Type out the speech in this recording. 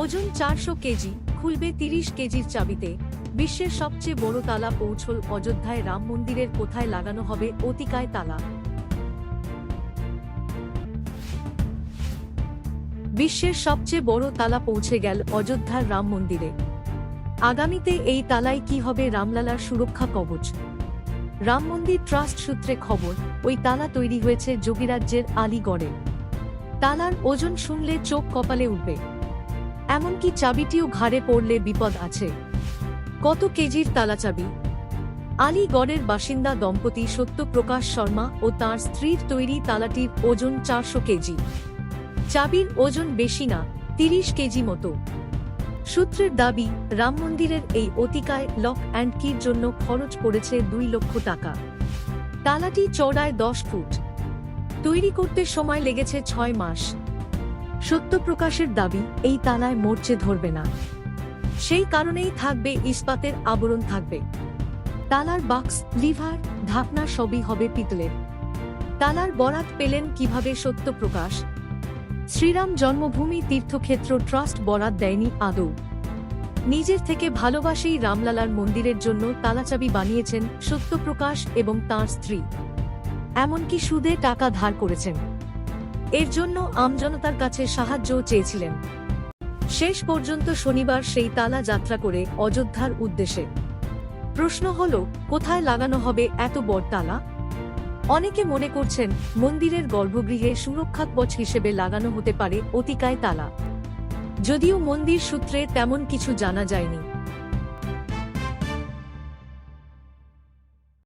ওজন 400 কেজি, খুলবে 30 কেজির চাবিতে। বিশ্বের সবচেয়ে বড় তালা পৌঁছল অযোধ্যায়। রাম মন্দিরের কোথায় লাগানো হবে অতিকায় তালা? বিশ্বের সবচেয়ে বড় তালা পৌঁছে গেল অযোধ্যার রাম মন্দিরে। আগামীতে এই তালায় কি হবে রামলালার সুরক্ষা কবচ? রাম মন্দির ট্রাস্ট সূত্রে খবর, ওই তালা তৈরি হয়েছে যোগীরাজ্যের আলীগড়ে। তালার ওজন শুনলে চোখ কপালে উঠবে, এমনকি চাবিটিও ঘাড়ে পড়লে বিপদ আছে। কত কেজির তালা চাবি? আলীগড়ের বাসিন্দা দম্পতি সত্যপ্রকাশ শর্মা ও তাঁর স্ত্রীর তৈরি তালাটির ওজন 400 কেজি। চাবির ওজন বেশি না, 30 কেজি মতো। সূত্রের দাবি, রাম মন্দিরের এই অতিকায় লক অ্যান্ড কির জন্য খরচ পড়েছে 2 লক্ষ টাকা। তালাটি চওড়ায় 10 ফুট। তৈরি করতে সময় লেগেছে 6 মাস। সত্যপ্রকাশের দাবি, এই তালায় মরচে ধরবে না, সেই কারণেই থাকবে ইস্পাতের আবরণ থাকবে। তালার বাক্স, লিভার, ঢাকনা সবই হবে পিতলের। তালার বরাত পেলেন কিভাবে সত্যপ্রকাশ? শ্রীরাম জন্মভূমি তীর্থক্ষেত্র ট্রাস্ট বরাত দেয়নি আদৌ। নিজের থেকে ভালোবাসেই রামলালার মন্দিরের জন্য তালাচাবি বানিয়েছেন সত্যপ্রকাশ এবং তাঁর স্ত্রী। এমনকি সুদে টাকা ধার করেছেন। এর জন্য আমজনতার কাছে সাহায্যও চেয়েছিলেন। শেষ পর্যন্ত শনিবার সেই তালা যাত্রা করে অযোধ্যার উদ্দেশ্যে। প্রশ্ন হল, কোথায় লাগানো হবে এত বড় তালা? অনেকে মনে করছেন মন্দিরের গর্ভগৃহে সুরক্ষা কবচ হিসেবে লাগানো হতে পারে অতিকায় তালা, যদিও মন্দির সূত্রে তেমন কিছু জানা যায়নি।